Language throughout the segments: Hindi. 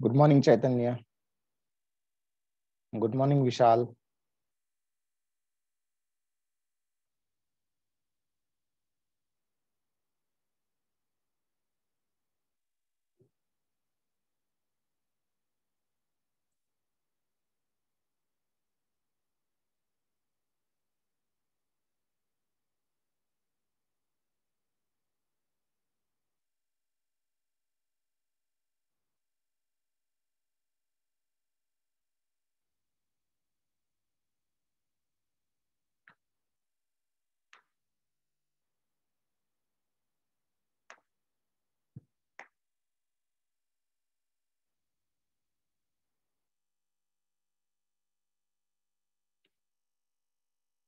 Good morning, Chaitanya. Good morning, Vishal.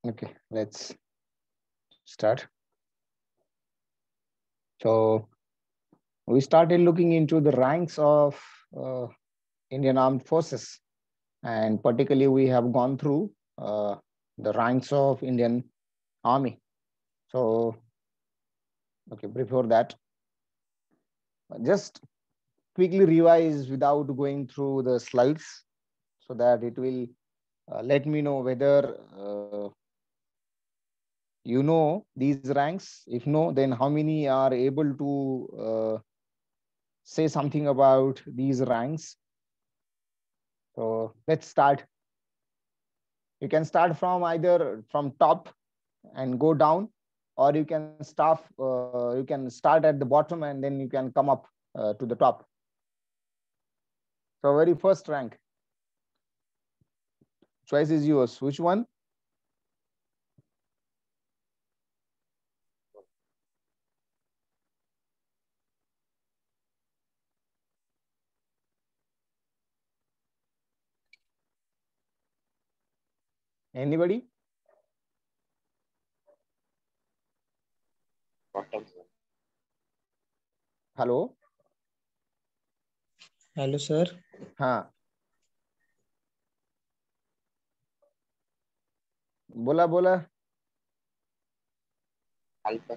Okay, let's start. So we started looking into the ranks of uh, Indian Armed Forces, and particularly we have gone through the ranks of Indian Army. So, okay, before that, just quickly revise without going through the slides so that it will let me know whether you know these ranks. If no, then how many are able to say something about these ranks. So let's start. You can start from either from top and go down, or you can start at the bottom and then you can come up to the top. So very first rank. Choice is yours. Which one? Anybody? Bottom. Hello? Hello, sir. हाँ, बोला बोला. Alpha.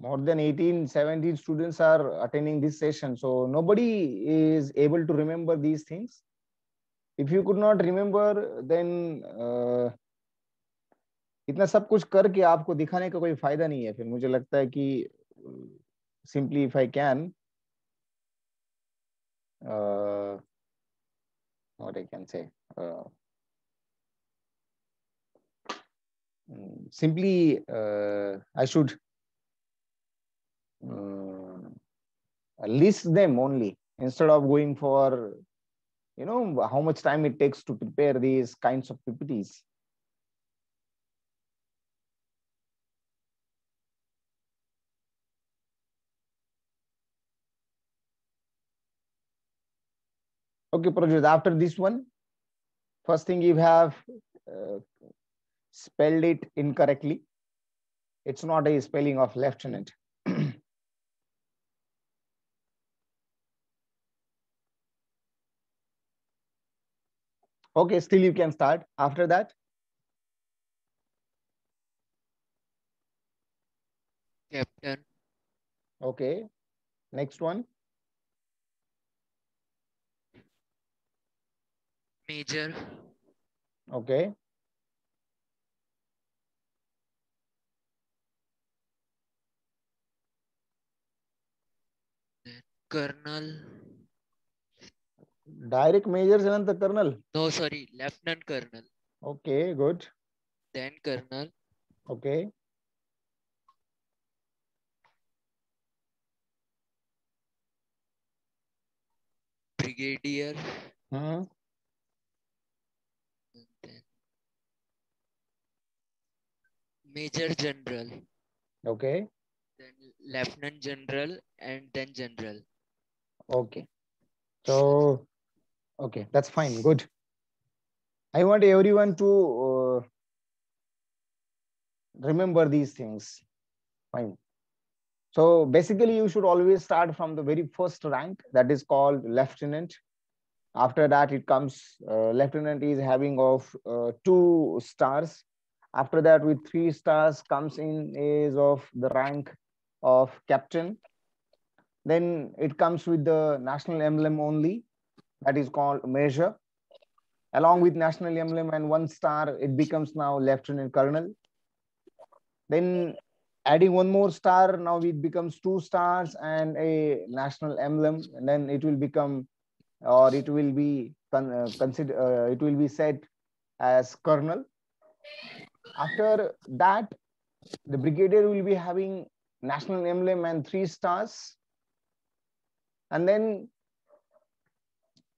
More than 18, 17 students are attending this session. So nobody is able to remember these things. If you could not remember, then इतना सब कुछ करके आपको दिखाने का कोई फायदा नहीं है. फिर मुझे लगता है कि simply if I can, what I can say, simply I should list them only instead of going for, you know, how much time it takes to prepare these kinds of PPTs. Okay, Prajit, after this one, first thing you have spelled it incorrectly. It's not a spelling of lieutenant. Okay, still you can start. After that, Captain. okay. Next one, Major. okay. Then Colonel. Direct major and the colonel. No, sorry, Lieutenant Colonel. Okay, good. Then Colonel. Okay. Brigadier. Hmm. And then Major General. Okay. Then Lieutenant General and then General. Okay. So, okay, that's fine. Good. I want everyone to remember these things. Fine. So basically, you should always start from the very first rank, that is called lieutenant. After that, it comes lieutenant is having of 2 stars. After that, with 3 stars comes in is of the rank of captain. Then it comes with the national emblem only, that is called major. Along with national emblem and 1 star, it becomes now lieutenant colonel. Then adding 1 more star, now it becomes 2 stars and a national emblem, and then it will become, or it will be it will be set as colonel. After that, the brigadier will be having national emblem and 3 stars, and then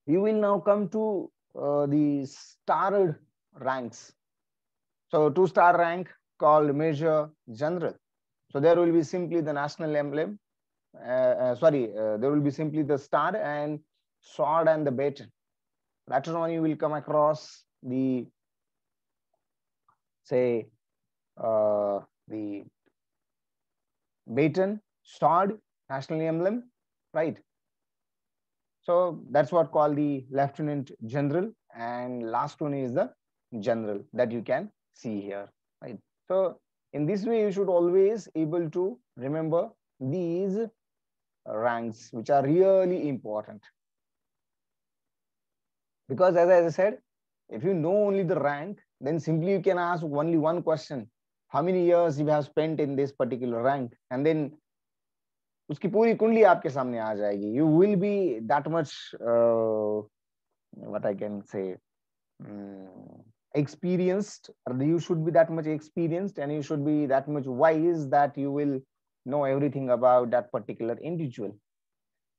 you will now come to the starred ranks. So 2 star rank called major general. So there will be simply the national emblem. There will be simply the star and sword and the baton. Later on, you will come across the, say, the baton, sword, national emblem, right? So that's what called the lieutenant general, and last one is the general that you can see here, right? So in this way, you should always able to remember these ranks, which are really important. Because as I said, if you know only the rank, then simply you can ask only one question: how many years you have spent in this particular rank, and then उसकी पूरी कुंडली आपके सामने आ जाएगी. You will be that much, what I can say, experienced. You should be that much experienced, and you should be that much wise that you will know everything about that particular individual.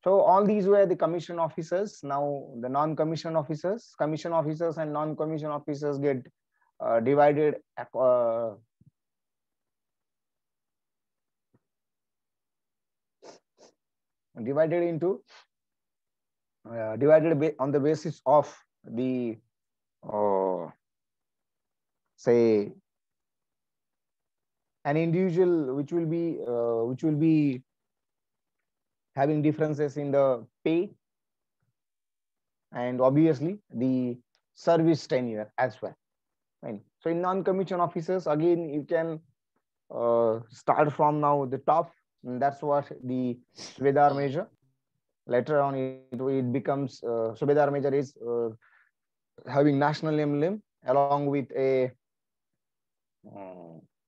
So all these were the commission officers. Now the non-commission officers, commission officers and non-commission officers get divided into divided on the basis of the say an individual which will be having differences in the pay and obviously the service tenure as well. Right. So in non-commission officers, again, you can start from now the top. And that's what the Subedar Major. Later on, it becomes Subedar Major is having national emblem along with a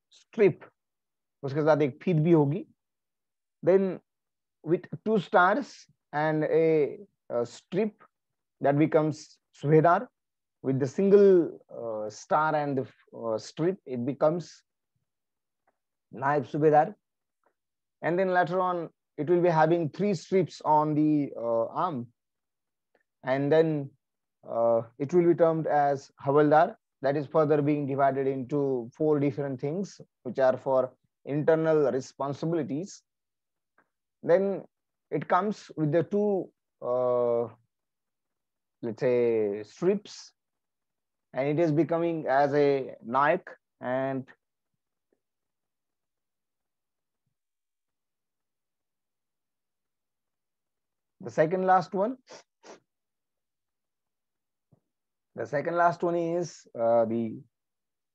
strip. उसके साथ एक फीत भी होगी. Then with 2 stars and a strip, that becomes Subedar. With the single star and the strip, it becomes Naib Subedar. And then later on, it will be having 3 strips on the arm. And then it will be termed as Havaldar. That is further being divided into 4 different things, which are for internal responsibilities. Then it comes with the 2, let's say, strips, and it is becoming as a Naik. And the second last one is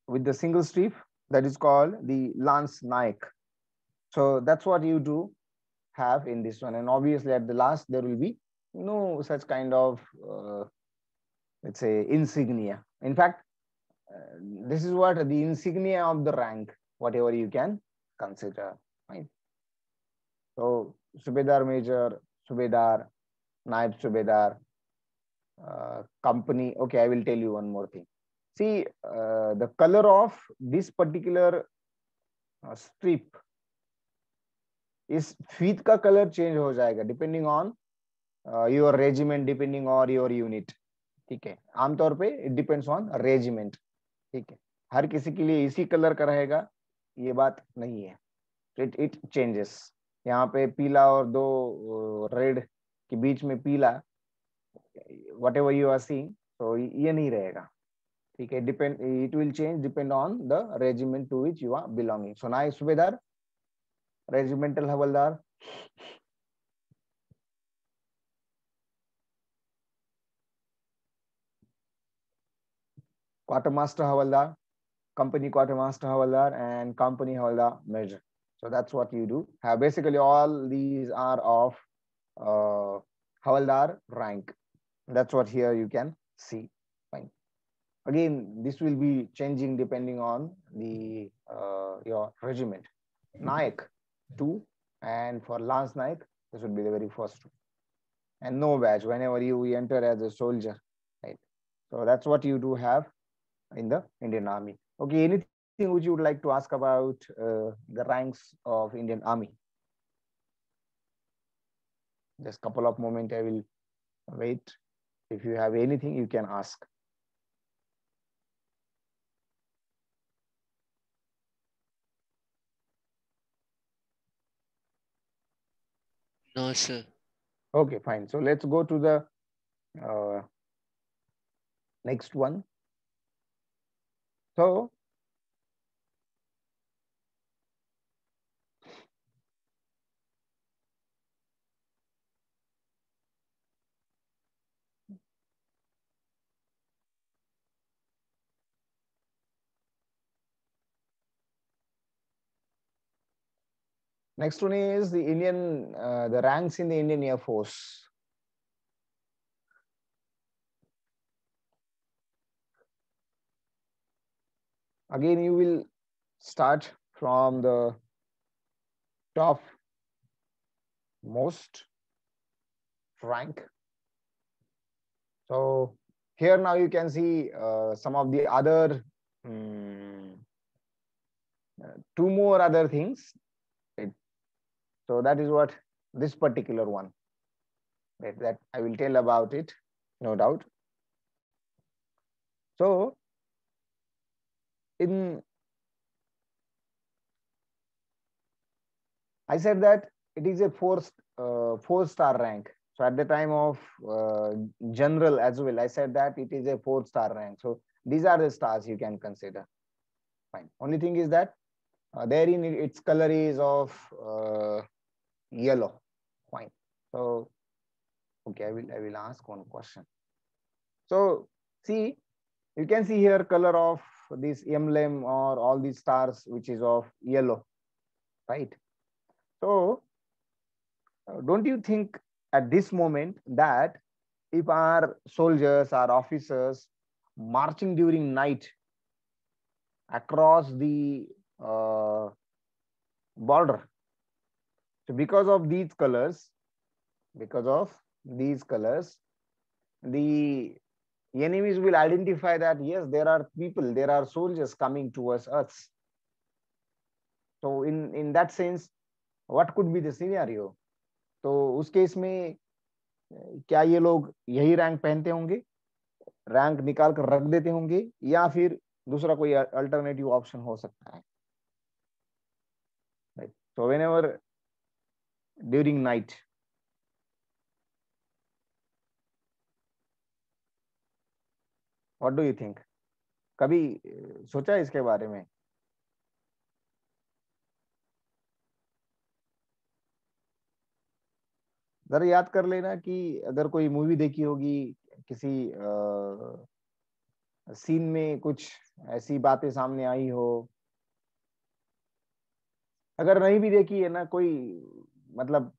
with the single strip, that is called the Lance Naik. So that's what you do have in this one. And obviously at the last, there will be no such kind of, let's say, insignia. In fact, this is what the insignia of the rank, whatever you can consider, right? So Subedar Major, Subedar, Naib Subedar, company. Okay, I will tell you one more thing. See, the color of this particular strip is feet का color change हो जाएगा depending on your regiment, depending on your unit. ठीक है, आमतौर पे it depends on regiment. ठीक है, हर किसी के लिए इसी कलर का रहेगा ये बात नहीं है. It changes. यहाँ पे पीला और 2 रेड के बीच में पीला, whatever you are seeing, so ये नहीं रहेगा. ठीक है, it will change depend on the regiment to which you are belonging. So Naik Subedar, regimental Havaldar, quartermaster Havaldar, company quartermaster Havaldar and company Havaldar major. So that's what you do. Basically, all these are of Havaldar rank. That's what here you can see. Fine. Again, this will be changing depending on the your regiment. Nayak 2, and for Lance Nayak, this would be the very first one. And no badge whenever you enter as a soldier, right? So that's what you do have in the Indian Army. Okay, anything which you would like to ask about the ranks of Indian Army? Just couple of moments, I will wait. If you have anything, you can ask. No, sir. Okay, fine. So let's go to the next one. So next one is the the ranks in the Indian Air Force. Again, you will start from the top most rank. So here now you can see some of the other two more other things. Right? So that is what this particular one, right, that I will tell about it, no doubt. So I said that it is a four-star rank. So at the time of general as well, I said that it is a four-star rank. So these are the stars you can consider. Fine. Only thing is that therein its color is of yellow. Fine. So okay, I will ask one question. So see, you can see here color of this emblem or all these stars, which is of yellow, right? So don't you think at this moment that if our soldiers, our officers marching during night across the border, so because of these colors, the enemies will identify that yes, there are people, there are soldiers coming towards us. So in that sense, what could be the scenario? तो उस केस में क्या ये लोग यही रैंक पहनते होंगे, रैंक निकाल कर रख देते होंगे, या फिर दूसरा कोई अल्टरनेटिव ऑप्शन हो सकता है? Right. So whenever during night, what do you think? कभी सोचा इसके बारे में? जरा याद कर लेना कि अगर कोई मूवी देखी होगी, किसी सीन में कुछ ऐसी बातें सामने आई हो, अगर नहीं भी देखी है ना कोई, मतलब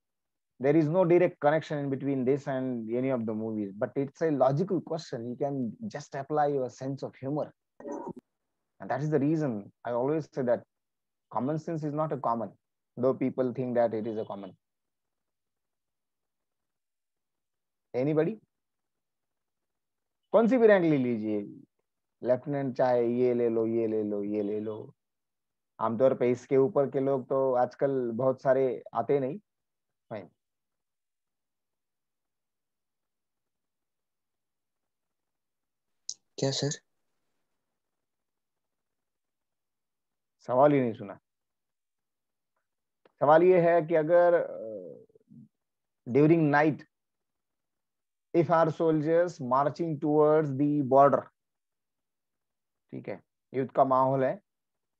there is no direct connection in between this and any of the movies, but it's a logical question. You can just apply your sense of humor, and that is the reason I always say that common sense is not a common, though people think that it is a common. Anybody? कौन सी भी रैंक ले लीजिए, लेफ्टिनेंट चाहे ये ले लो, ये ले लो, ये ले लो, आमतौर पे इसके ऊपर के लोग तो आजकल बहुत सारे आते नहीं. फाइन. क्या सर? सवाल ही नहीं सुना. सवाल ये है कि अगर during night if our soldiers marching towards the border, ठीक है, युद्ध का माहौल है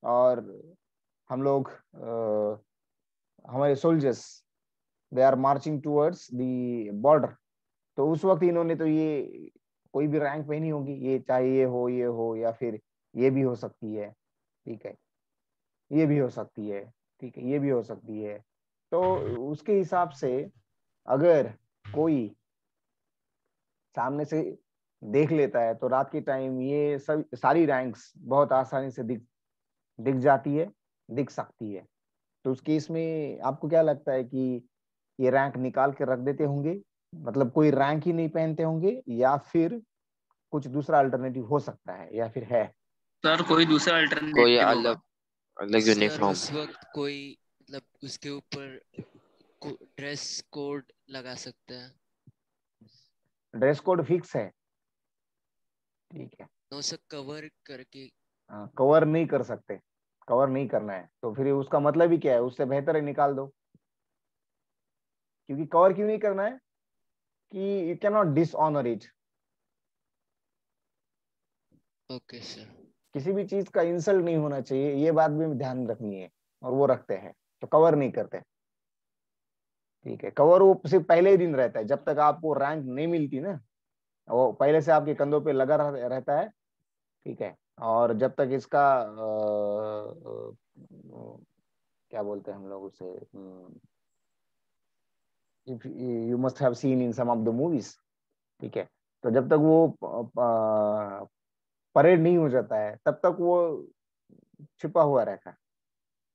और हम लोग हमारे soldiers they are marching towards the border, तो उस वक्त इन्होंने तो ये कोई भी रैंक पहनी होगी, ये चाहे ये हो या फिर ये भी हो सकती है, ठीक है, ये भी हो सकती है, ठीक है, ये भी हो सकती है। तो उसके हिसाब से अगर कोई सामने से देख लेता है तो रात के टाइम ये सब सारी रैंक्स बहुत आसानी से दिख दिख जाती है, दिख सकती है। तो उस केस में आपको क्या लगता है कि ये रैंक निकाल के रख देते होंगे, मतलब कोई रैंक ही नहीं पहनते होंगे, या फिर कुछ दूसरा अल्टरनेटिव हो सकता है, या फिर है? सर कोई दूसरा कोई अल्टरनेटिव होगा। अलग अलग सर यूनिफॉर्म। उस वक्त कोई मतलब उसके ऊपर ड्रेस कोड लगा सकते हैं। ड्रेस कोड फिक्स है, ठीक है। नो सर, कवर करके। कवर नहीं कर सकते, कवर नहीं करना है, तो फिर उसका मतलब ही क्या है? उससे बेहतर है निकाल दो। क्योंकि कवर क्यों नहीं करना है? कि you can not dishonour it. Okay sir. किसी भी चीज का इंसल्ट नहीं होना चाहिए, ये बात भी ध्यान रखनी है, और वो रखते हैं, तो कवर नहीं करते। ठीक है, कवर वो सिर्फ पहले ही दिन रहता है, जब तक आपको रैंक नहीं मिलती ना, वो पहले से आपके कंधों पे लगा रहता है। ठीक है, और जब तक इसका क्या बोलते हैं हम लोग उसे, you must have seen in some of the movies. ठीक है, तो जब तक वो परेड नहीं हो जाता है तब तक वो छुपा हुआ रहता है,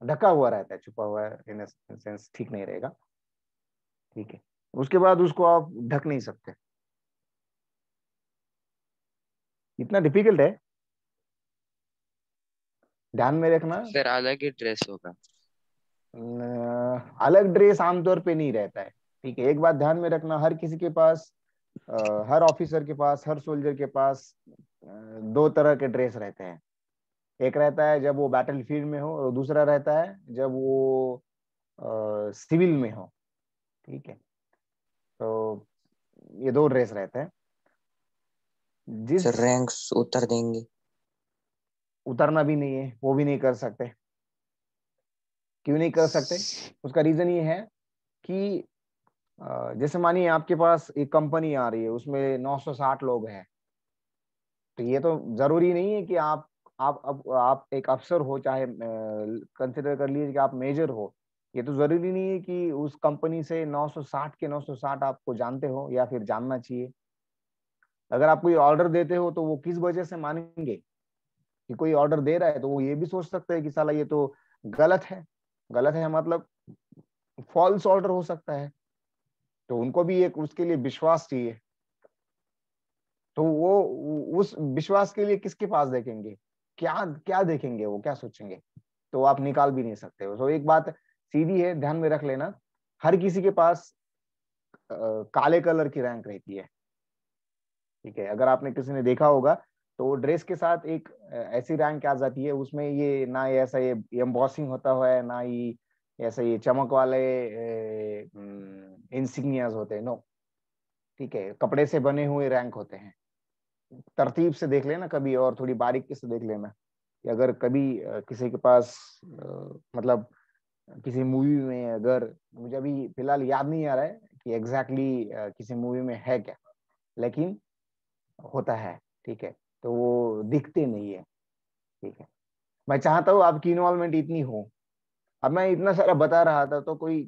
ढका हुआ रहता है। छुपा हुआ इन सेंस ठीक नहीं रहेगा। ठीक है, उसके बाद उसको आप ढक नहीं सकते। इतना डिफिकल्ट है, ध्यान में रखना। फिर अलग ही ड्रेस होगा। अलग ड्रेस आमतौर पे नहीं रहता है। ठीक है, एक बात ध्यान में रखना, हर किसी के पास, हर ऑफिसर के पास, हर सोल्जर के पास दो तरह के ड्रेस रहते हैं। एक रहता है जब वो बैटल फील्ड में हो, और दूसरा रहता है जब वो सिविल में हो। ठीक है, तो ये दो ड्रेस रहते हैं। जिस सर रैंक्स उतर देंगे। उतरना भी नहीं है, वो भी नहीं कर सकते। क्यों नहीं कर सकते? उसका रीजन ये है कि जैसे मानिए आपके पास एक कंपनी आ रही है, उसमें 960 लोग हैं। तो ये तो जरूरी नहीं है कि आप एक अफसर हो, चाहे कंसिडर कर लीजिए कि आप मेजर हो। ये तो जरूरी नहीं है कि उस कंपनी से 960 के 960 आपको जानते हो या फिर जानना चाहिए। अगर आप कोई ऑर्डर देते हो तो वो किस वजह से मानेंगे कि कोई ऑर्डर दे रहा है? तो वो ये भी सोच सकते हैं कि साला ये तो गलत है। गलत है मतलब फॉल्स ऑर्डर हो सकता है, तो उनको भी एक उसके लिए विश्वास चाहिए। तो वो उस विश्वास के लिए किसके पास देखेंगे? क्या क्या देखेंगे? वो क्या सोचेंगे? तो आप निकाल भी नहीं सकते हो। तो एक बात सीधी है, ध्यान में रख लेना, हर किसी के पास काले कलर की रैंक रहती है। ठीक है, अगर आपने किसी ने देखा होगा तो ड्रेस के साथ एक ऐसी रैंक आ जाती है, उसमें ये ना ये ऐसा ये एम्बॉसिंग होता है, ना ही ऐसा ये चमक वाले इंसिग्नियाज होते हैं। नो, ठीक है, कपड़े से बने हुए रैंक होते हैं। तरतीब से देख लेना कभी, और थोड़ी बारीकी से देख लेना कि अगर कभी किसी के पास मतलब किसी मूवी में, अगर मुझे अभी फिलहाल याद नहीं आ रहा है कि एग्जैक्टली किसी मूवी में है क्या, लेकिन होता है। ठीक है, तो वो दिखते नहीं है। ठीक है, मैं चाहता हूँ आपकी इन्वॉल्वमेंट इतनी हो। अब मैं इतना सारा बता रहा था तो कोई,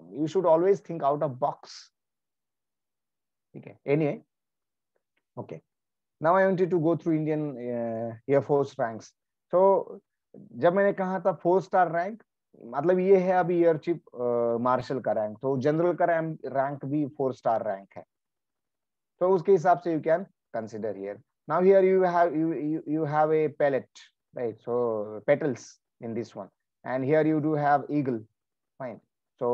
you should always think out of box. ठीक है, anyway, okay, now I wanted to go through Indian air force ranks. तो जब मैंने कहा था 4 स्टार रैंक, मतलब ये है अभी एयर चीफ मार्शल का रैंक, तो जनरल का रैंक भी 4 स्टार रैंक है। तो उसके हिसाब से you can consider here. Now here you have a pellet, right? So petals in this one, and here you do have eagle. Fine. So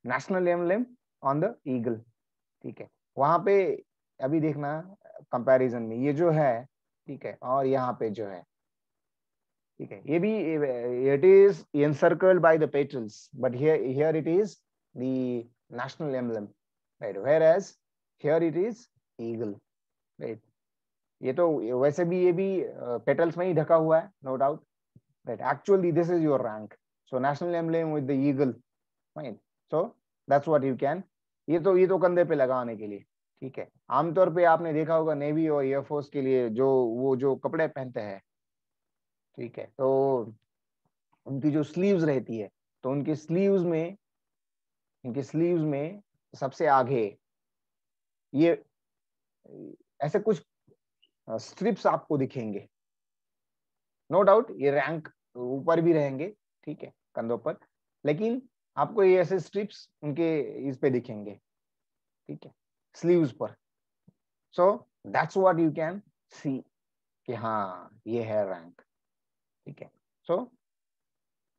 national emblem on the eagle. ठीक है, वहां पे अभी देखना कंपैरिजन में ये जो है, ठीक है, और यहाँ पे जो है, ठीक है, ये भी it is encircled by the petals, but here it is the national emblem, right? Whereas here it is eagle, right? ये तो वैसे भी ये भी पेटल्स में ही ढका हुआ है, no doubt, right? Actually this is your rank, so national emblem with the eagle, fine. So that's what you can, ये तो कंधे पे लगाने के लिए। ठीक है, आमतौर पे आपने देखा होगा नेवी और एयरफोर्स के लिए जो वो जो कपड़े पहनते हैं, ठीक है, तो उनकी जो स्लीव्स रहती है, तो उनके स्लीव्स में सबसे आगे ये ऐसे कुछ स्ट्रिप्स आपको दिखेंगे। नो डाउट ये रैंक ऊपर भी रहेंगे, ठीक है, कंधों पर, लेकिन आपको ये ऐसे स्ट्रिप्स उनके इस पे दिखेंगे, ठीक है, स्लीव्स पर। सो that's what you can see कि हाँ ये है रैंक, ठीक है। सो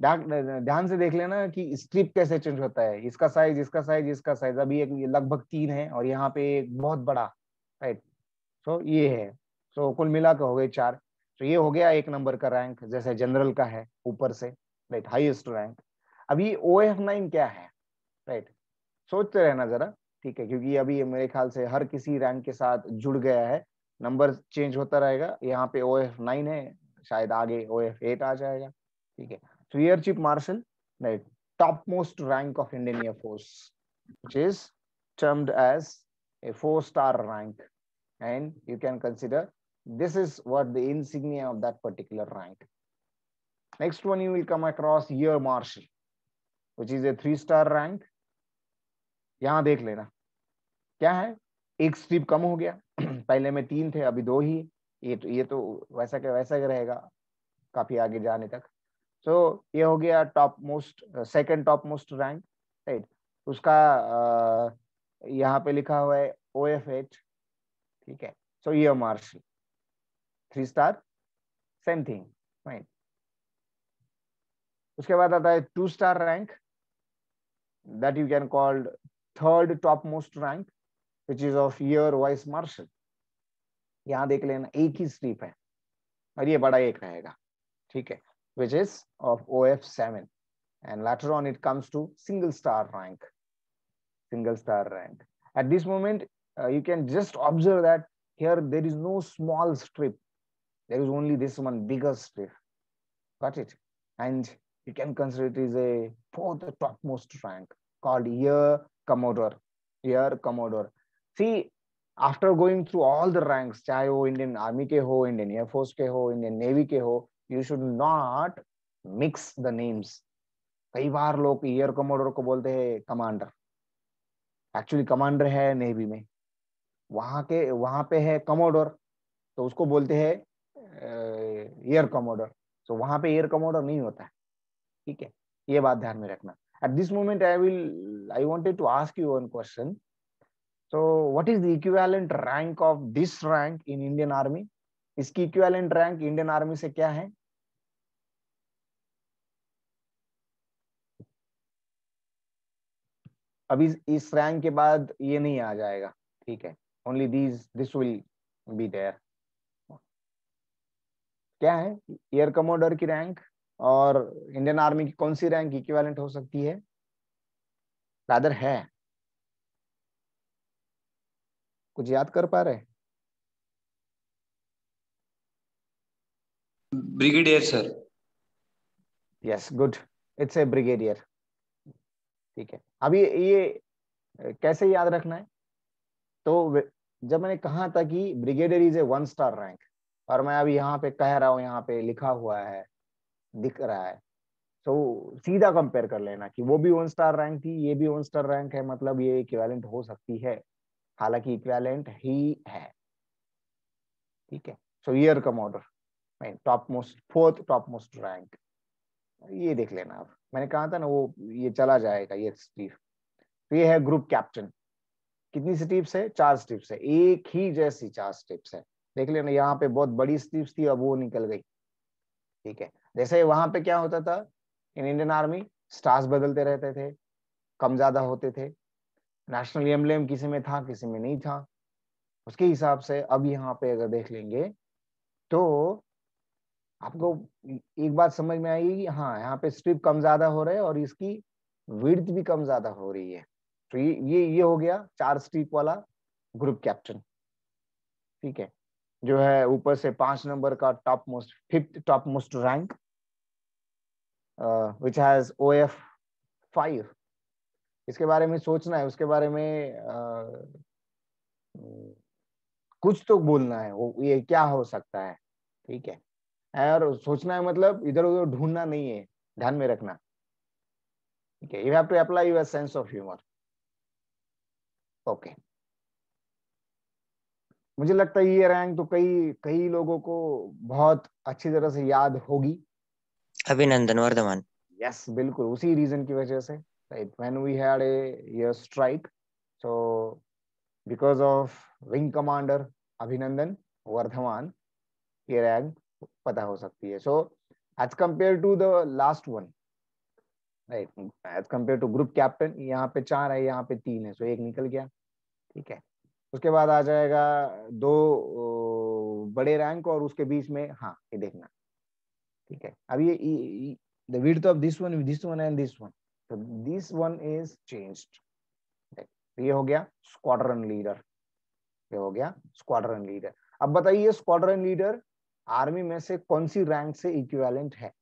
ध्यान से देख लेना कि स्ट्रिप कैसे चेंज होता है, इसका साइज, इसका साइज, इसका साइज। अभी एक लगभग 3 है और यहाँ पे एक बहुत बड़ा, राइट। सो ये है, सो कुल मिला के हो गए 4। तो ये हो गया 1 नंबर का रैंक, जैसे जनरल का है ऊपर से, राइट, हाईएस्ट रैंक। अभी OF9 क्या है, राइट, सोचते रहना जरा, ठीक है, क्योंकि अभी ये मेरे ख्याल से हर किसी रैंक के साथ जुड़ गया है, नंबर चेंज होता रहेगा। यहाँ पे OF9 है, शायद आगे OF8 आ जाएगा, ठीक है। तो air chief marshal, right, top most rank of Indian air force, which is termed as a 4-star rank, and you can consider this is what the insignia of that particular rank. Next one you will come across air marshal, which is a 3-star rank. यहां देख लेना क्या है, एक स्ट्रिप कम हो गया पहले में 3 थे, अभी 2 ही। ये तो वैसा के वैसा रहेगा काफी आगे जाने तक। सो ये हो गया top most, second top most rank, right. उसका यहाँ पे लिखा हुआ है OF8, ठीक है। सो एयर मार्शल 3-स्टार, सेम थिंग, राइट। उसके बाद आता है 2-स्टार rank, that you can called third top most rank, which is of air vice marshal. यहाँ देख लेना एक ही स्ट्रिप है और ये बड़ा एक रहेगा, ठीक है, which is of OF7, and later on it comes to single star rank. At this moment you can just observe that here there is no small strip, there is only this one bigger strip, got it? And you can consider it is a 4th topmost rank called air commodore. See, after going through all the ranks, चाहे वो इंडियन आर्मी के हो, इंडियन एयरफोर्स के हो, इंडियन नेवी के हो, you should not mix the names. कई बार लोग एयर कमोडोर को बोलते हैं कमांडर, एक्चुअली कमांडर है नेवी में, वहां पे है कमोडोर, तो उसको बोलते हैं एयर कमोडोर। तो वहां पे एयर कमोडोर नहीं होता है, ठीक है, ये बात ध्यान में रखना। At this moment I wanted to ask you one question. So what is the equivalent rank of this rank in Indian Army? इसकी equivalent rank Indian Army से क्या है? अभी इस रैंक के बाद ये नहीं आ जाएगा, ठीक है, only this will be there. क्या है एयर कमोडोर की रैंक और इंडियन आर्मी की कौन सी रैंक इक्विवेलेंट हो सकती है? रादर है, कुछ याद कर पा रहे? Brigadier sir. Yes, good, it's a brigadier, ठीक है। अभी ये कैसे याद रखना है? तो जब मैंने कहा था कि ब्रिगेडियर इज ए 1-स्टार रैंक, और मैं अभी यहाँ पे कह रहा हूँ, यहाँ पे लिखा हुआ है, दिख रहा है, तो सीधा कंपेयर कर लेना कि वो भी 1-स्टार रैंक थी, ये भी 1-स्टार रैंक है, मतलब ये इक्विवेलेंट हो सकती है, हालांकि इक्विवेलेंट ही है, ठीक है। So air commodore top most, 4th top most rank, ये देख लेना। आप मैंने कहा था ना वो ये चला जाएगा ये स्ट्रिप। तो ये है ग्रुप कैप्टन, कितनी स्ट्रिप्स है? 4 स्ट्रिप्स है, एक ही जैसी 4 स्ट्रिप्स है, देख लेना। यहाँ पे बहुत बड़ी स्ट्रिप्स थी, अब वो निकल गई, ठीक है। जैसे वहां पे क्या होता था, इन इंडियन आर्मी स्टार्स बदलते रहते थे, कम ज्यादा होते थे, नेशनल एम्ब्लेम किसी में था किसी में नहीं था, उसके हिसाब से अब यहाँ पे अगर देख लेंगे तो आपको एक बात समझ में आएगी कि हाँ यहाँ पे स्ट्रिप कम ज्यादा हो रहे हैं और इसकी विड्थ भी कम ज्यादा हो रही है। तो ये हो गया 4 स्ट्रिप वाला ग्रुप कैप्टन, ठीक है, जो है ऊपर से 5 नंबर का top most, 5th top most rank, which has OF5। इसके बारे में सोचना है, उसके बारे में कुछ तो बोलना है, वो ये क्या हो सकता है, ठीक है। और सोचना है मतलब इधर उधर ढूंढना नहीं है, ध्यान में रखना, ठीक है। You have to apply your sense of humour. Okay, मुझे लगता है ये रैंक तो कई कई लोगों को बहुत अच्छी तरह से याद होगी। अभिनंदन वर्धमान। यस, बिल्कुल उसी रीजन की वजह से, right, when we had a air strike, so because of wing commander Abhinandan Vardhaman, ये रैंक पता हो सकती है। So as compare to the last one, right, as compare to group captain, यहाँ पे 4 है, यहाँ पे 3 है, सो एक निकल गया, ठीक है। उसके बाद आ जाएगा 2 बड़े रैंक और उसके बीच में, हाँ ये देखना, ठीक है। अब ये the width of this one and this one, so this one is changed, ये हो गया स्क्वाड्रन लीडर, ये हो गया स्क्वाड्रन लीडर। अब बताइए स्क्वाड्रन लीडर आर्मी में से कौन सी रैंक से इक्विवेलेंट है?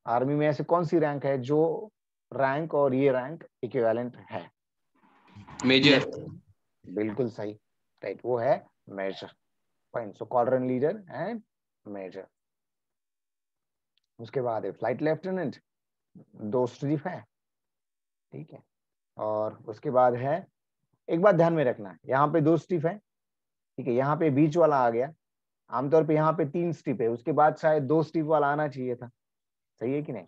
आर्मी में ऐसे कौन सी रैंक है जो रैंक और ये रैंक इक्विवेलेंट है? मेजर। बिल्कुल सही, राइट, वो है major. Fine, so squadron leader and major. उसके बाद है फ्लाइट लेफ्टिनेंट, 2 स्ट्रीप है, ठीक है। और उसके बाद है, एक बात ध्यान में रखना है, यहाँ पे 2 स्ट्रीप है, ठीक है, यहाँ पे बीच वाला आ गया। आमतौर पे यहाँ पे 3 स्ट्रीप है, उसके बाद शायद 2 स्ट्रीप वाला आना चाहिए था, सही है कि नहीं?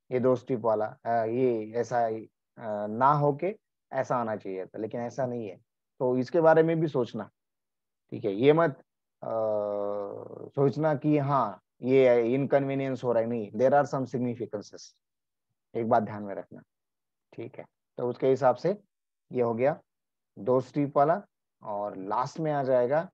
ये 2 स्ट्रीप वाला ये ऐसा ना होके ऐसा आना चाहिए था, लेकिन ऐसा नहीं है, तो इसके बारे में भी सोचना, ठीक है। ये मत सोचना कि हाँ ये इनकन्वीनियंस हो रहा है, नहीं, देयर आर सम सिग्निफिकेंसेस, एक बात ध्यान में रखना, ठीक है। तो उसके हिसाब से ये हो गया 2 स्ट्रीप वाला। और लास्ट में आ जाएगा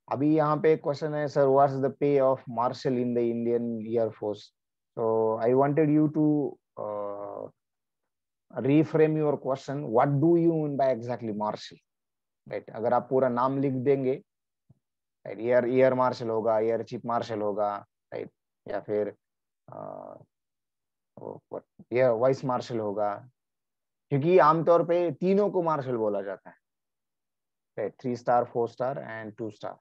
अभी यहाँ पे एक क्वेश्चन है, sir what is the pay of marshal in the Indian air force? So I wanted you to reframe your question, what do you mean by exactly marshal, right? अगर आप पूरा नाम लिख देंगे, राइट, एयर मार्शल होगा, एयर चीफ मार्शल होगा, राइट, या फिर एयर वाइस मार्शल होगा, क्योंकि आमतौर पे तीनों को मार्शल बोला जाता है, right, 3 star 4 star and 2 star,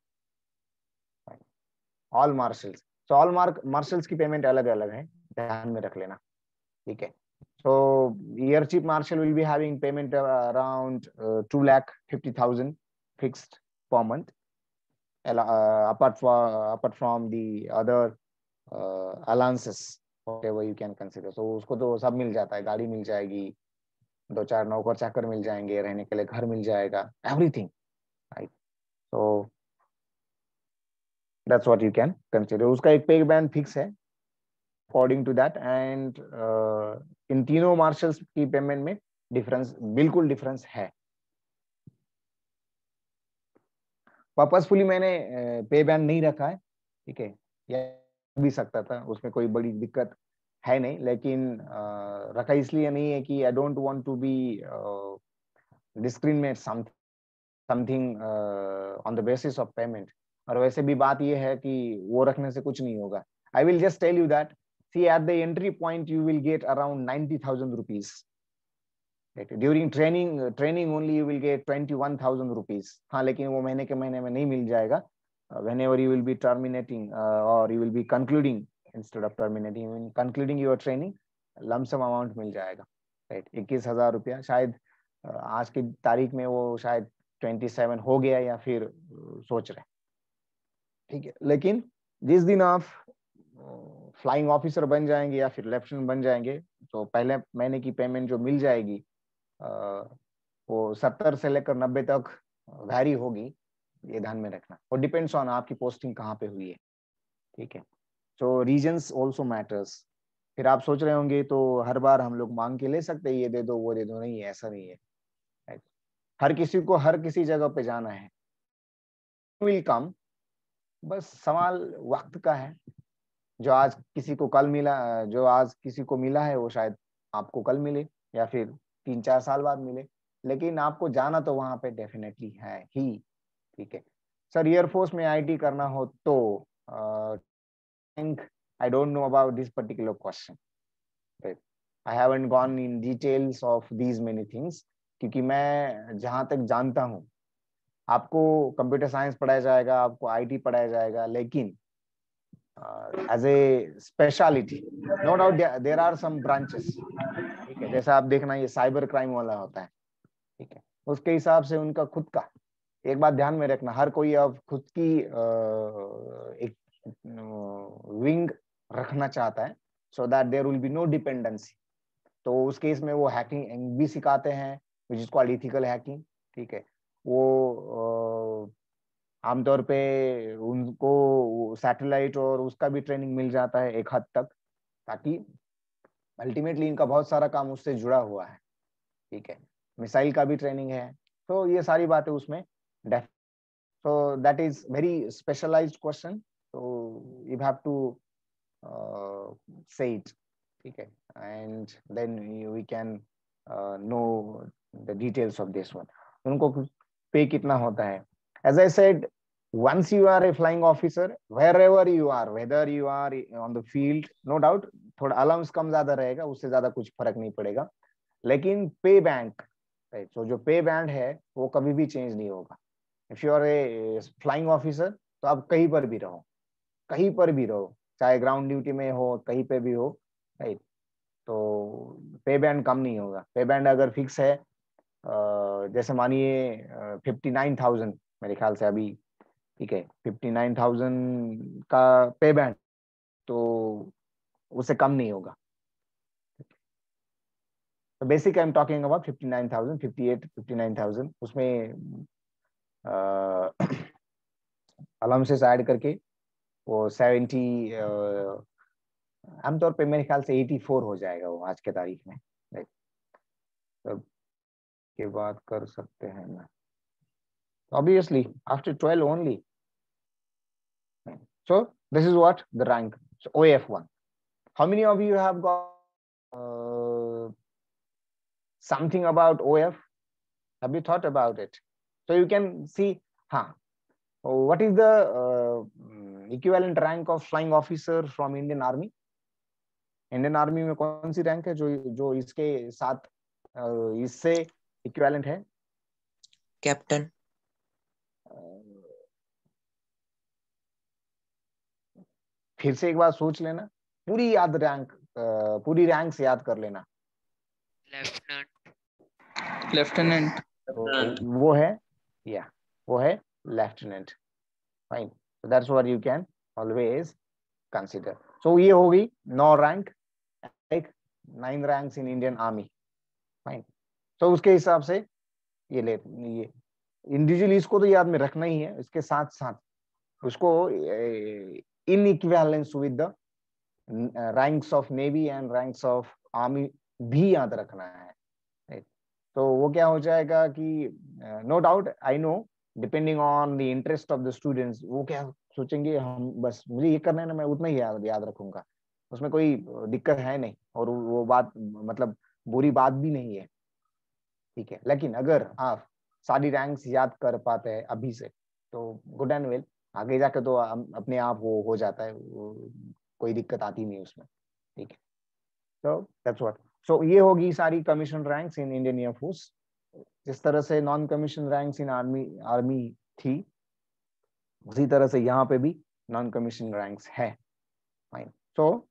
all marshals. So all marshals की पेमेंट अलग अलग है, ध्यान में रख लेना, ठीक है। So Air Chief Marshal will be having payment around 2,50,000 fixed per month, apart from the other allowances, whatever you can consider. So उसको तो सब मिल जाता है, गाड़ी मिल जाएगी, 2-4 नौकर चाकर मिल जाएंगे, रहने के लिए घर मिल जाएगा, everything, right? So that's what you can consider. उसका एक पे बैंड फिक्स है अकॉर्डिंग टू दैट, एंड इन तीनों मार्शल्स की पेमेंट में डिफरेंस, बिल्कुल डिफरेंस है। पर्पसफुली मैंने पे बैंड नहीं रखा है, ठीक है, या भी सकता था, उसमें कोई बड़ी दिक्कत है नहीं, लेकिन रखा इसलिए नहीं है कि I don't want to be discriminate something on the basis of payment. और वैसे भी बात ये है कि वो रखने से कुछ नहीं होगा। I will just tell you that, see at the entry point you will get around 90,000 rupees, right? During training only you will get 21,000 rupees, हाँ, लेकिन वो महीने के महीने में नहीं मिल जाएगा, whenever you will be terminating or you will be concluding, instead of terminating, when concluding your training, lump sum amount मिल जाएगा, right? 21,000 रुपया, शायद आज की तारीख में वो शायद 27 हो गया या फिर सोच रहे, ठीक है। लेकिन जिस दिन आप फ्लाइंग ऑफिसर बन जाएंगे या फिर लेफ्टिनेंट बन जाएंगे, तो पहले महीने की पेमेंट जो मिल जाएगी वो 70 से लेकर 90 तक वैरी होगी, ये ध्यान में रखना, और डिपेंड्स ऑन आपकी पोस्टिंग कहाँ पे हुई है, ठीक है। सो रीजन्स ऑल्सो मैटर्स। फिर आप सोच रहे होंगे तो हर बार हम लोग मांग के ले सकते हैं, ये दे दो वो दे दो, नहीं है, ऐसा नहीं है। हर किसी को हर किसी जगह पे जाना है, विल कम, बस सवाल वक्त का है। जो आज किसी को कल मिला, जो आज किसी को मिला है वो शायद आपको कल मिले या फिर 3-4 साल बाद मिले, लेकिन आपको जाना तो वहां पे डेफिनेटली है ही, ठीक है। सर एयरफोर्स में आईटी करना हो तो I don't know about this particular question. Right? I haven't gone in details of these many things, क्योंकि मैं जहां तक जानता हूँ आपको कंप्यूटर साइंस पढ़ाया जाएगा, आपको आईटी पढ़ाया जाएगा, लेकिन as a speciality no doubt there are some branches, ठीक है। जैसा आप देखना ये साइबर क्राइम वाला होता है, ठीक है, उसके हिसाब से उनका खुद का, एक बात ध्यान में रखना, हर कोई अब खुद की एक विंग रखना चाहता है, so that there will be no dependency. तो उस केस में वो हैकिंग भी सिखाते हैं, which is called ethical hacking, ठीक है। वो आमतौर पे उनको सैटेलाइट और उसका भी ट्रेनिंग मिल जाता है एक हद तक, ताकि अल्टीमेटली इनका बहुत सारा काम उससे जुड़ा हुआ है, ठीक है। मिसाइल का भी ट्रेनिंग है, तो ये सारी बातें उसमें। So that is very specialized question, so you have to say it, okay, and then we can know the details of this one. उनको पे कितना होता है? As I said, once you are a flying officer, wherever you are, whether you are on the field, no doubt थोड़ा अलाउंस कम ज्यादा रहेगा, उससे ज्यादा कुछ फर्क नहीं पड़ेगा, लेकिन पे बैंक, तो जो पे बैंड है वो कभी भी चेंज नहीं होगा। If you are a flying officer, तो आप कहीं पर भी रहो, कहीं पर भी रहो, चाहे ग्राउंड ड्यूटी में हो, कहीं पे भी हो, राइट, तो पे बैंड कम नहीं होगा। पे बैंड अगर फिक्स है, जैसे मानिए 59,000 मेरे ख्याल से अभी, ठीक है, 59,000 का पे बैंड, तो उससे कम नहीं होगा। तो basic I am talking about 59,000, 58, 59,000, उसमें अलाउंसेस ऐड करके वो 70, आमतौर पे मेरे ख्याल से 84 हो जाएगा वो आज के तारीख में, राइट। तब के बात कर सकते हैं ना, obviously after 12 only. So this is what the rank, so OF1. How many of you have got something about OF? Have you thought about it? So you can see, what is the equivalent rank of flying officer from Indian Army? Indian army में कौन सी रैंक है जो इसके साथ इससे इक्विवेलेंट है? कैप्टन। फिर से एक बार सोच लेना, पूरी याद रैंक, पूरी रैंक से याद कर लेना। लेफ्टिनेंट वो है, या वो है lieutenant, fine. So that's what you can always consider. So ये होगी 9 rank, like 9 ranks in Indian army, fine. तो उसके हिसाब से ये इंडिविजुअली इसको तो याद में रखना ही है, इसके साथ साथ उसको in equivalence with the ranks of navy and ranks of army भी याद रखना है, राइट। तो वो क्या हो जाएगा कि no doubt, I know, depending on the interest of the students, वो क्या सोचेंगे, हम बस मुझे ये करना है ना, मैं उतना ही याद रखूंगा, उसमें कोई दिक्कत है नहीं, और वो बात मतलब बुरी बात भी नहीं है, ठीक है। लेकिन अगर आप सारी रैंक्स याद कर पाते हैं अभी से, तो गुड एंड वेल, आगे जाकर तो अपने आप वो हो जाता है, कोई दिक्कत आती नहीं उसमें, ठीक है। तो दैट्स व्हाट। सो ये होगी सारी commission ranks in Indian air force. जिस तरह से non commission ranks in army थी, उसी तरह से यहाँ पे भी नॉन कमीशन रैंक्स है, फाइन। सो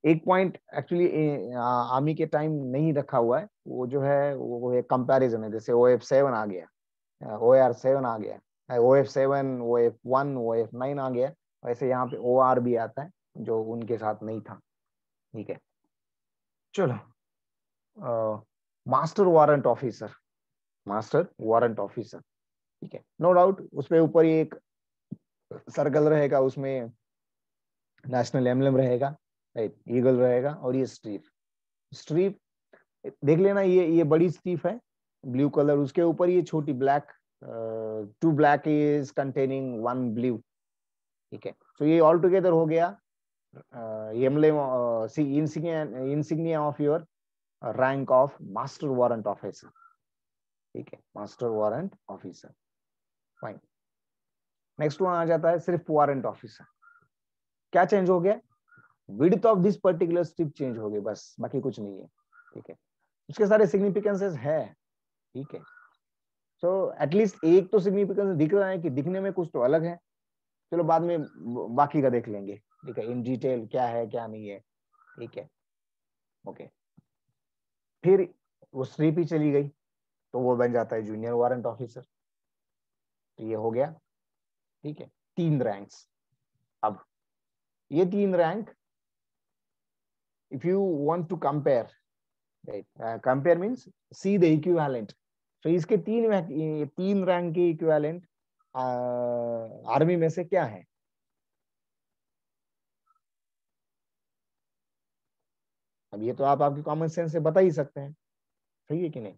एक पॉइंट एक्चुअली आर्मी के टाइम नहीं रखा हुआ है, वो जो है वो एक कंपैरिजन है, जैसे OF7 आ गया, OR7 आ गया, OF7, OF1, OF9 आ गया, वैसे यहाँ पे OR भी आता है, जो उनके साथ नहीं था, ठीक है। चलो, master warrant officer, master warrant officer, ठीक है, नो डाउट उसपे ऊपर ही एक सर्कल रहेगा, उसमें नेशनल एम्बलम रहेगा, राइट, ईगल रहेगा, और ये स्ट्रीप देख लेना, ये बड़ी स्ट्रीप है ब्लू कलर, उसके ऊपर ये छोटी black, 2 black is containing 1 blue, ठीक है। सो ये ऑल टुगेदर हो गया emblem, insignia of your rank of master warrant officer, ठीक है, master warrant officer, fine. Next one आ जाता है सिर्फ वारंट ऑफिसर। क्या चेंज हो गया? Width of this particular strip change हो गई, बस, बाकी कुछ नहीं है। ठीक है, उसके सारे सिग्निफिकेंसेस है। ठीक है, सो एटलीस्ट एक तो सिग्निफिकेंस दिख रहा है कि दिखने में कुछ तो अलग है। चलो बाद में बाकी का देख लेंगे। ठीक है, इन डिटेल क्या है क्या नहीं है। ठीक है, ओके। फिर वो स्ट्रिप ही चली गई तो वो बन जाता है जूनियर वारंट ऑफिसर। तो ये हो गया। ठीक है, 3 रैंक्स। अब ये 3 rank, if you want to compare, right, compare means see the equivalent. तो इसके 3 रैंक के इक्विवेलेंट आर्मी में से क्या है? अब ये तो आप आपकी कॉमन सेंस से बता ही सकते हैं, सही है कि नहीं?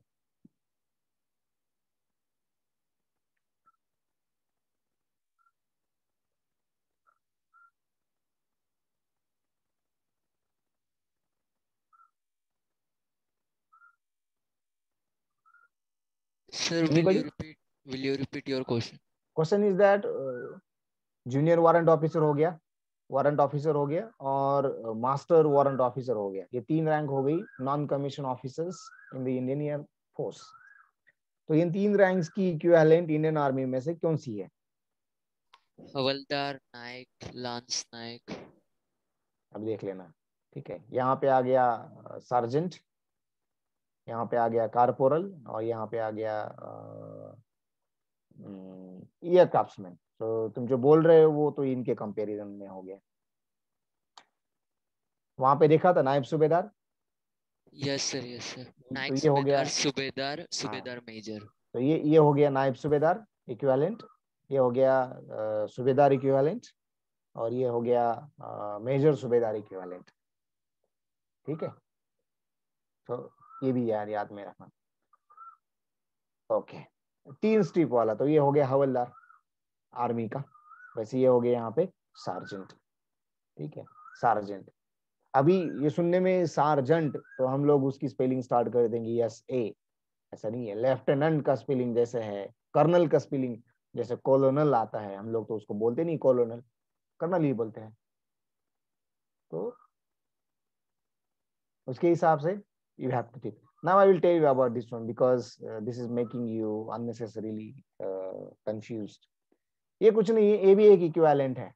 Sir, Anybody? will you repeat your question? Question is that junior warrant officer हो गया, वारंट ऑफिसर हो गया, और मास्टर वारंट ऑफिसर हो गया। ये 3 रैंक हो गई non commission officers in the Indian air force. तो इन 3 रैंक्स की इक्विवेलेंट इंडियन आर्मी में से कौन सी है? हवलदार, नायक, लांस नायक। अब देख लेना। ठीक है, यहाँ पे आ गया सार्जेंट, यहाँ पे आ गया कारपोरल, और यहाँ पे आ गया एयर क्राफ्ट्समैन। तो तुम जो बोल रहे हो वो तो इनके कंपैरिजन में हो गया। वहां पे देखा था नायब सूबेदार, यस सर, यस सर। तो नायक, ये हो गया। सूबेदार, सूबेदार, हाँ, सूबेदार मेजर। तो ये हो गया नायब सूबेदार इक्विवेलेंट, ये हो गया सूबेदार इक्विवेलेंट, और ये हो गया मेजर सूबेदार इक्विवेलेंट। ठीक है, तो ये भी यार याद में रखना। ओके, 3 स्ट्रिप वाला तो ये हो गया हवलदार आर्मी का। वैसे ये हो गया यहाँ पे सार्जेंट। ठीक है, सार्जेंट। अभी ये सुनने में सार्जेंट तो हम लोग उसकी स्पेलिंग स्टार्ट कर देंगे यस ए, ऐसा नहीं है। लेफ्टिनेंट का स्पेलिंग जैसे है, कर्नल का स्पेलिंग जैसे कॉलोनल आता है, हम लोग तो उसको बोलते नहीं कॉलोनल, कर्नल ही बोलते हैं। तो उसके हिसाब से you have to take. Now I will tell you about this one because this is making you unnecessarily confused. ये कुछ नहीं है, ये भी एक इक्विवेलेंट है।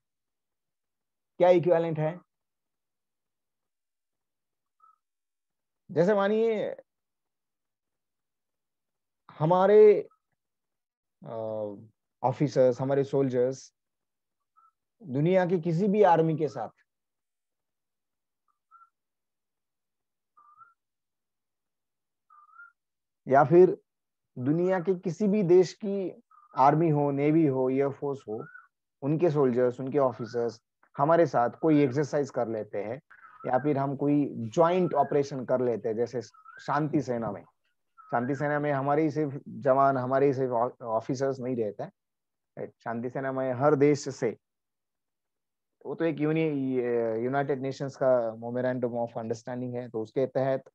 क्या इक्विवेलेंट है? जैसे मानिए हमारे ऑफिसर्स, हमारे सोल्जर्स दुनिया की किसी भी आर्मी के साथ या फिर दुनिया के किसी भी देश की आर्मी हो, नेवी हो, एयरफोर्स हो, उनके सोल्जर्स, उनके ऑफिसर्स हमारे साथ कोई एक्सरसाइज कर लेते हैं, या फिर हम कोई ज्वाइंट ऑपरेशन कर लेते हैं। जैसे शांति सेना में, शांति सेना में हमारे ही सिर्फ जवान, हमारे ही सिर्फ ऑफिसर्स नहीं रहते हैं। शांति सेना में हर देश से, वो तो एक यूनाइटेड नेशंस का मेमोरेंडम ऑफ अंडरस्टैंडिंग है, तो उसके तहत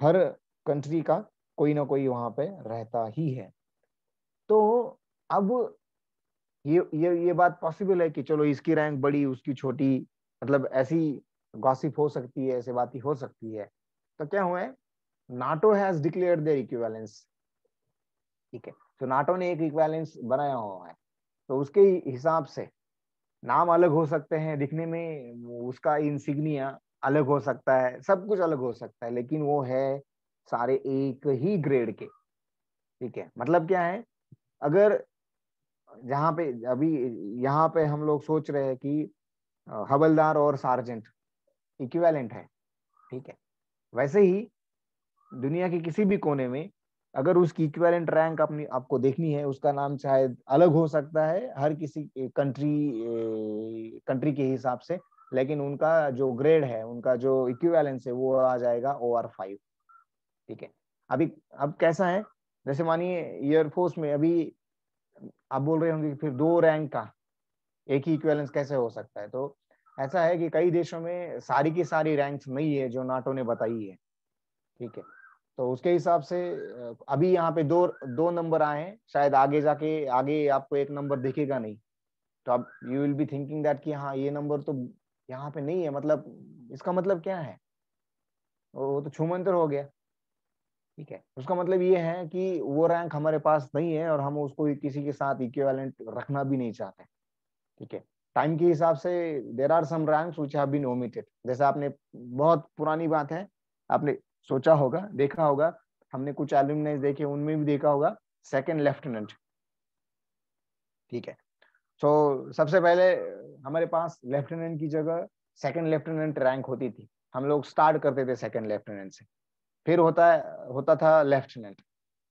हर कंट्री का कोई ना कोई वहां पे रहता ही है। तो अब ये बात पॉसिबल है कि चलो इसकी रैंक बड़ी, उसकी छोटी, मतलब ऐसी गॉसिप हो सकती है, ऐसी बातें हो सकती है। तो क्या हुआ है, NATO has declared their equivalence. ठीक है, तो नाटो ने एक इक्विवेलेंस बनाया हुआ है, तो उसके हिसाब से नाम अलग हो सकते हैं, दिखने में उसका इंसिग्निया अलग हो सकता है, सब कुछ अलग हो सकता है, लेकिन वो है सारे एक ही ग्रेड के। ठीक है, मतलब क्या है, अगर जहाँ पे अभी यहाँ पे हम लोग सोच रहे हैं कि हवलदार और सार्जेंट इक्विवेलेंट है, ठीक है, वैसे ही दुनिया के किसी भी कोने में अगर उसकी इक्विवेलेंट रैंक अपनी आपको देखनी है, उसका नाम शायद अलग हो सकता है हर किसी कंट्री के हिसाब से, लेकिन उनका जो ग्रेड है, उनका जो इक्विवेलेंस है, वो आ जाएगा OR5। ठीक है, अभी अब कैसा है, जैसे मानिए एयरफोर्स में अभी आप बोल रहे होंगे कि फिर 2 रैंक का एक ही इक्विवेलेंस कैसे हो सकता है? तो ऐसा है कि कई देशों में सारी की सारी रैंक्स नहीं है जो नाटो ने बताई है। ठीक है, तो उसके हिसाब से अभी यहाँ पे दो दो नंबर आए हैं, शायद आगे जाके आगे आपको एक नंबर दिखेगा नहीं, तो अब you will be thinking that कि हाँ ये नंबर तो यहाँ पे नहीं है, मतलब इसका मतलब क्या है, वो तो छूमंतर हो गया। ठीक है, उसका मतलब ये है कि वो रैंक हमारे पास नहीं है और हम उसको किसी के साथ इक्विवेलेंट रखना भी नहीं चाहते। ठीक है, टाइम के हिसाब से there are some ranks which have been omitted. जैसे आपने, बहुत पुरानी बात है, आपने सोचा होगा, देखा होगा, हमने कुछ एल्यूमिनाइज देखे, उनमें भी देखा होगा सेकंड लेफ्टिनेंट। ठीक है, तो सबसे पहले हमारे पास लेफ्टिनेंट की जगह सेकंड लेफ्टिनेंट रैंक होती थी, हम लोग स्टार्ट करते थे सेकंड लेफ्टिनेंट से, फिर होता था लेफ्टिनेंट।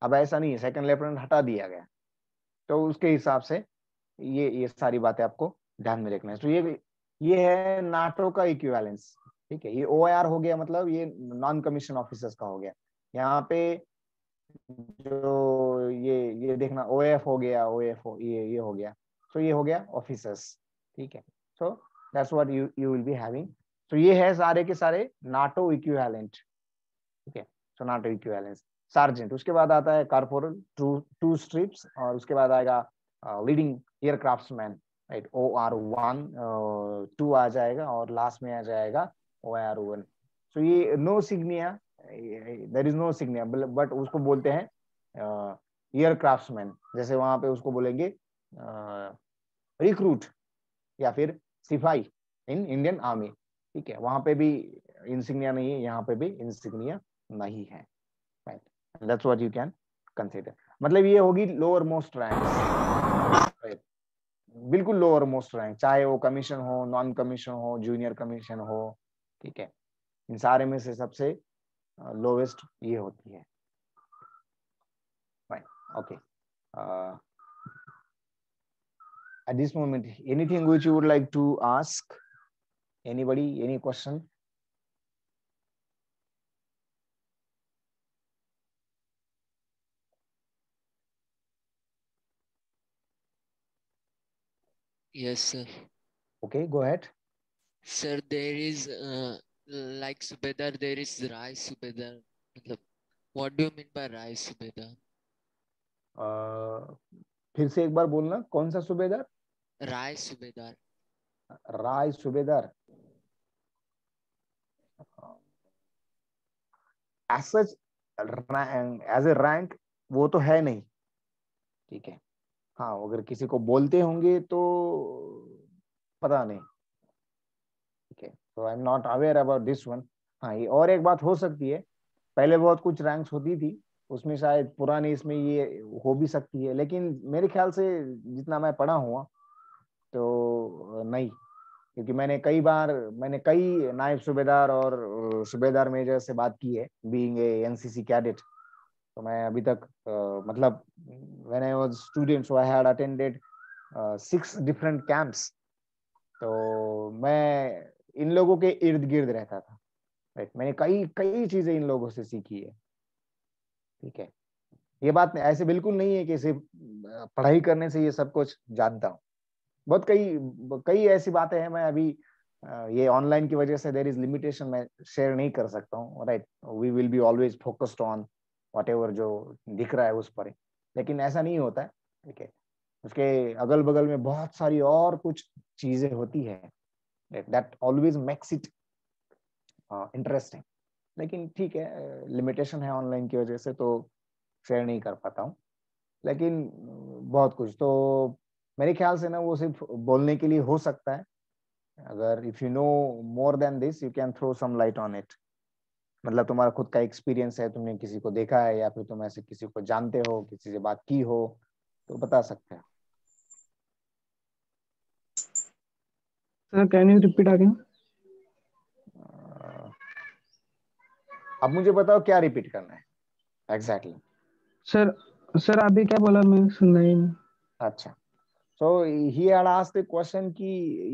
अब ऐसा नहीं है, सेकंड लेफ्टिनेंट हटा दिया गया, तो उसके हिसाब से ये सारी बातें आपको ध्यान में रखना है। तो ये है नाटो का इक्विवेलेंस। ठीक है, ये ओआईआर हो गया, मतलब ये नॉन कमीशन ऑफिसर्स का हो गया। यहाँ पे जो ये देखना, ओएफ हो गया, ओएफ हो, ये हो गया, तो ये हो गया ऑफिसर्स। ठीक है, सो that's what you will be having. तो ये है सारे के सारे नाटो इक्विवेलेंट। ठीक है, सो नाटो इक्विवेलेंस। सार्जेंट, उसके बाद आता है कारपोरल, टू स्ट्रिप्स, और उसके बाद आएगा लीडिंग एयरक्राफ्ट्समैन, राइट, OR1, 2 आ जाएगा, और लास्ट में आ जाएगा OR1। सो ये no insignia, there is no insignia, but उसको बोलते हैं एयरक्राफ्ट्समैन। जैसे वहां पे उसको बोलेंगे रिक्रूट या फिर सिपाही इन इंडियन आर्मी। ठीक है, वहां पे भी इंसिग्निया नहीं है, यहाँ पे भी इंसिग्निया नहीं है, right, that's what you can consider. मतलब ये होगी लोअर मोस्ट रैंक, बिल्कुल लोअर मोस्ट रैंक, चाहे वो कमीशन हो, नॉन कमीशन हो, जूनियर कमीशन हो। ठीक है, इन सारे में से सबसे लोवेस्ट ये होती है, right, okay. At this moment, anything which you would like to ask? Anybody, any question? Yes, sir. Okay, go ahead. Sir, there is like Subedar, there is Rai Subedar. मतलब, what do you mean by Rai Subedar? फिर से एक बार बोलना, कौन सा सूबेदार? Rai Subedar. राय सूबेदार। as such, as a rank वो तो है नहीं। ठीक है, हाँ, अगर किसी को बोलते होंगे तो पता नहीं। ठीक है, तो I am not aware about this one. हाँ, ये और एक बात हो सकती है, पहले बहुत कुछ रैंक्स होती थी, उसमें शायद पुराने इसमें ये हो भी सकती है, लेकिन मेरे ख्याल से जितना मैं पढ़ा हुआ, तो नहीं, क्योंकि मैंने कई नायब सूबेदार और सूबेदार मेजर से बात की है, बीइंग ए एनसीसी कैडेट। तो मैं अभी तक मतलब when I was student, so I had attended 6 different camps. तो मैं इन लोगों के इर्द गिर्द रहता था, राइट, मैंने कई कई चीजें इन लोगों से सीखी है। ठीक है, ये बात ऐसे बिल्कुल नहीं है कि सिर्फ पढ़ाई करने से ये सब कुछ जानता हूँ। बहुत कई कई ऐसी बातें हैं, मैं अभी ये ऑनलाइन की वजह से देयर इज लिमिटेशन, मैं शेयर नहीं कर सकता हूँ, right. We will be always focused on whatever जो दिख रहा है उस पर, लेकिन ऐसा नहीं होता है। ठीक है, उसके अगल बगल में बहुत सारी और कुछ चीजें होती है, that always makes it interesting. लेकिन ठीक है, लिमिटेशन है ऑनलाइन की वजह से, तो शेयर नहीं कर पाता हूँ। लेकिन बहुत कुछ तो मेरे ख्याल से ना, वो सिर्फ बोलने के लिए हो सकता है। अगर if you know more than this, you can throw some light on it. मतलब तुम्हारा खुद का एक्सपीरियंस है, तुमने किसी को देखा है, या फिर तुम ऐसे किसी को जानते हो, किसी से बात की हो, तो बता सकते हैं। Sir can you repeat again? अब मुझे बताओ क्या रिपीट करना है एग्जैक्टली। सर सर अभी क्या बोला, मैं सुना ही नहीं। अच्छा, so he had asked the question कि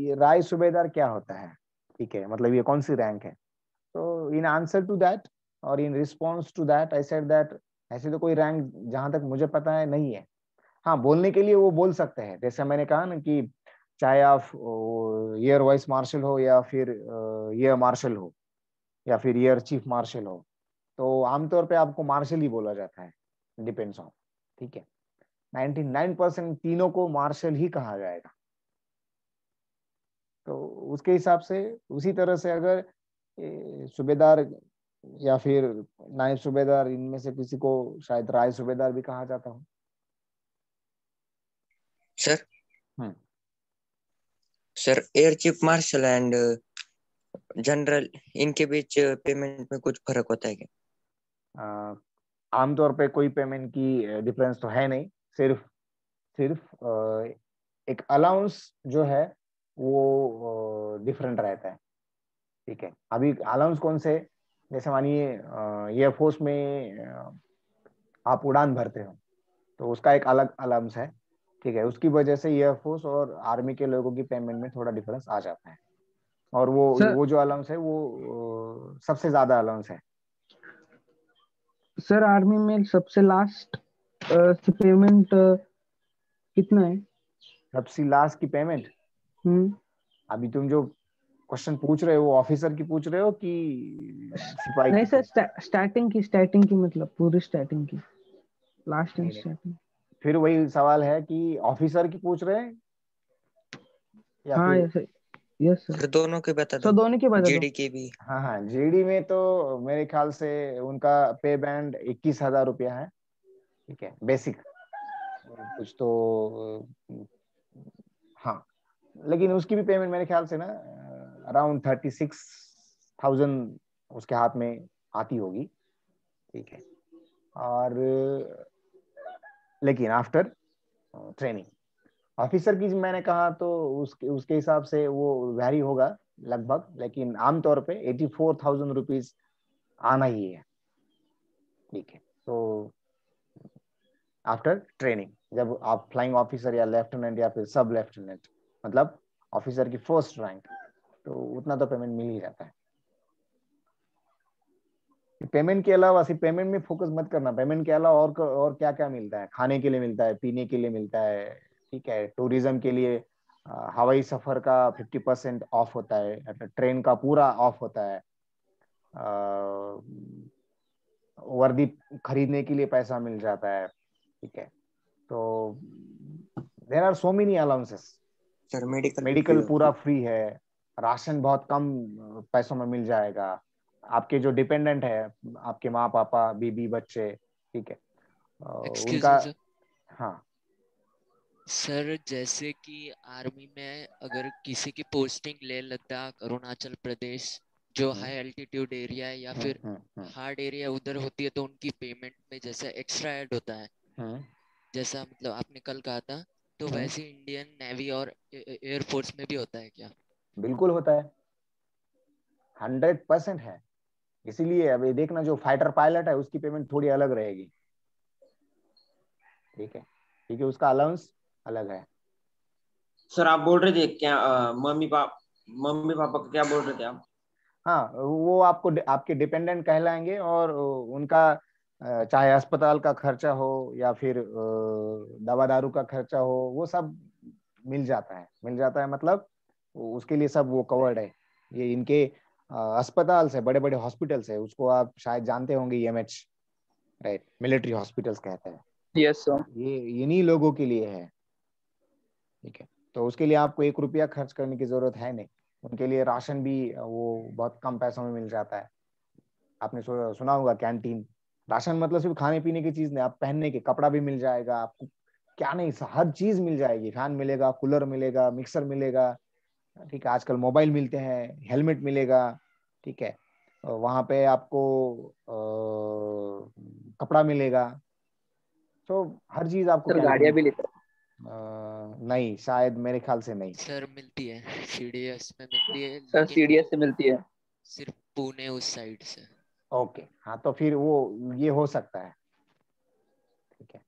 ये राय सूबेदार क्या होता है। ठीक है, मतलब ये कौन सी रैंक है। तो इन आंसर टू दैट, और in response to that, I said that ऐसे तो कोई रैंक जहां तक मुझे पता है नहीं है। हाँ, बोलने के लिए वो बोल सकते हैं, जैसे मैंने कहा ना कि चाहे आप एयर वाइस मार्शल हो, या फिर एयर मार्शल हो, या फिर एयर चीफ मार्शल हो, तो आमतौर पे आपको मार्शल ही बोला जाता है, डिपेंड्स ऑन, ठीक है। 99% तीनों को मार्शल ही कहा जाएगा। तो उसके हिसाब से उसी तरह से अगर सूबेदार या फिर नायब सूबेदार, इनमें से किसी को शायद राय सूबेदार भी कहा जाता हो। Sir hmm sir air chief marshal and general, इनके बीच पेमेंट में कुछ फर्क होता है क्या? आमतौर पे कोई पेमेंट की डिफरेंस तो है नहीं, सिर्फ एक अलाउंस जो है वो डिफरेंट रहता है, ठीक है। अभी अलाउंस कौन से, जैसे मानिए एयरफोर्स में आप उड़ान भरते हो तो उसका एक अलग अलाउंस है, ठीक है। उसकी वजह से एयरफोर्स और आर्मी के लोगों की पेमेंट में थोड़ा डिफरेंस आ जाता है, और सर वो जो अलाउंस है वो सबसे ज्यादा अलाउंस है। सर आर्मी में सबसे लास्ट पेमेंट कितना है? सबसे लास्ट की पेमेंट, हम्म अभी तुम जो क्वेश्चन पूछ रहे हो ऑफिसर की पूछ रहे हो कि सिपाही नहीं की सर, पूछ स्टार्टिंग की मतलब पूरी स्टार्टिंग की, लास्ट एंड नहीं नहीं, स्टार्टिंग। फिर वही सवाल है कि ऑफिसर की पूछ रहे हैं या हाँ फिर। Yes sir. सर दोनों के बता सर दो, दोनों की बता दो। जीडी की भी। हाँ हाँ, जीडी में तो मेरे ख्याल से उनका पे बैंड 21,000 रुपया है, ठीक है, बेसिक कुछ तो हाँ। लेकिन उसकी भी पेमेंट मेरे ख्याल से ना अराउंड 36,000 उसके हाथ में आती होगी, ठीक है। और लेकिन आफ्टर ट्रेनिंग ऑफिसर की मैंने कहा तो उसके उसके हिसाब से वो वैरी होगा लगभग, लेकिन आमतौर पे 84,000 रुपीज आना ही है, ठीक है। तो आफ्टर ट्रेनिंग, जब आप फ्लाइंग ऑफिसर या लेफ्टिनेंट या फिर सब लेफ्टिनेंट, मतलब ऑफिसर की फर्स्ट रैंक, तो उतना तो पेमेंट मिल ही जाता है। पेमेंट के अलावा सिर्फ पेमेंट में फोकस मत करना, पेमेंट के अलावा और क्या क्या मिलता है, खाने के लिए मिलता है, पीने के लिए मिलता है, ठीक है। टूरिज्म के लिए हवाई सफर का 50% ऑफ होता है, ट्रेन का पूरा ऑफ होता है, वर्दी खरीदने के लिए पैसा मिल जाता है, ठीक है। तो there are so many allowances. Sir medical भी फ्री मेडिकल होगा। पूरा फ्री है, राशन बहुत कम पैसों में मिल जाएगा, आपके जो डिपेंडेंट है, आपके माँ पापा बीबी बच्चे, ठीक है, एक्सक्यूज उनका। मी सर। हाँ सर जैसे कि आर्मी में अगर किसी की पोस्टिंग लेह लद्दाख अरुणाचल प्रदेश जो हाई एल्टीट्यूड एरिया है या फिर हम्म हार्ड एरिया उधर होती है तो उनकी पेमेंट में जैसा एक्स्ट्रा ऐड होता है, हम्म जैसा मतलब आपने कल कहा था, तो हम्म, वैसे इंडियन नेवी और एयरफोर्स में भी होता है क्या? बिल्कुल होता है, 100% है। इसीलिए अभी देखना, जो फाइटर पायलट है उसकी पेमेंट थोड़ी अलग रहेगी, ठीक है, क्योंकि उसका अलाउंस अलग है। सर आप बोल रहे थे क्या, मम्मी पापा का क्या बोल रहे थे आप? हाँ, वो आपको आपके डिपेंडेंट कहलाएंगे, और उनका चाहे अस्पताल का खर्चा हो या फिर दवा दारू का खर्चा हो, वो सब मिल जाता है, मतलब उसके लिए सब वो कवर्ड है। ये इनके अस्पताल से, बड़े बड़े हॉस्पिटल्स है, उसको आप शायद जानते होंगे, ईएमएच, राइट, मिलिट्री हॉस्पिटल्स कहते हैं, यस सर। ये इन्हीं लोगों के लिए है, ठीक है। तो उसके लिए आपको 1 रुपया खर्च करने की जरूरत है नहीं, उनके लिए राशन भी वो बहुत कम पैसों में मिल जाता है। आपने सुना होगा कैंटीन, राशन मतलब सिर्फ खाने पीने की चीज नहीं, आप पहनने के कपड़ा भी मिल जाएगा आपको, क्या नहीं, हर चीज मिल जाएगी, फैन मिलेगा, कूलर मिलेगा, मिक्सर मिलेगा, ठीक है, आजकल मोबाइल मिलते हैं, हेलमेट मिलेगा, ठीक है। वहां पे आपको कपड़ा मिलेगा, तो हर चीज आपको सर कैंटीन। गाड़ियाँ भी लेते नहीं, शायद मेरे ख्याल से नहीं। सर मिलती है, सीडीएस में मिलती है, हैं सर, लेकिन सीडीएस वो से मिलती है। सिर्फ पुणे उस साइड से। ओके, हाँ, तो फिर वो ये हो सकता है, ठीक है।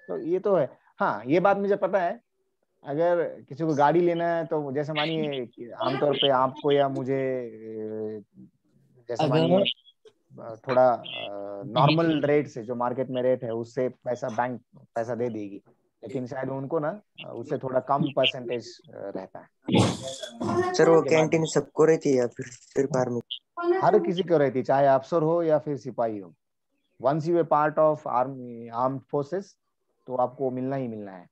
तो ये तो है। हाँ, ये बात मुझे पता है, अगर किसी को गाड़ी लेना है तो जैसे मानिए कि आमतौर पे आपको या मुझे जैसे अगर मानिए थोड़ा नॉर्मल रेट से, जो मार्केट में रेट है उससे पैसा बैंक पैसा दे देगी, लेकिन शायद उनको ना उससे थोड़ा कम परसेंटेज रहता है। सर वो ये बात कैंटीन सबको रहती है या फिर सिर्फ आर्मी? हर किसी को रहती, चाहे अफसर हो या फिर सिपाही हो। Once you a part of army armed forces तो आपको मिलना ही मिलना है।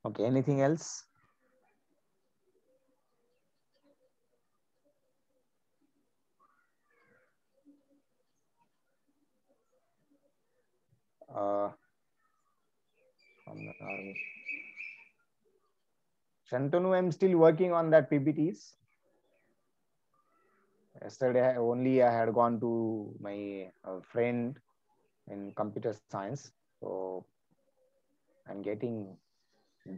Okay, anything else? From the army. Shantanu, I'm still working on that PPTs. Yesterday only I had gone to my friend in computer science, so I'm getting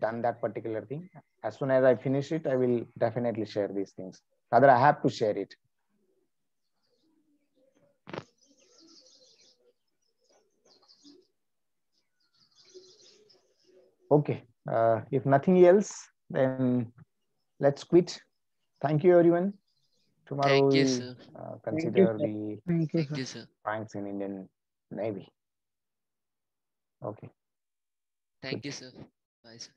done that particular thing. As soon as I finish it, I will definitely share these things. Rather, I have to share it. Okay, if nothing else, then let's quit. Thank you, everyone. Tomorrow Thank you, we'll sir. consider sir. the Thank you, Thank sir. you, sir. ranks in Indian Navy. Okay. Thank Good. you, sir. Bye, sir.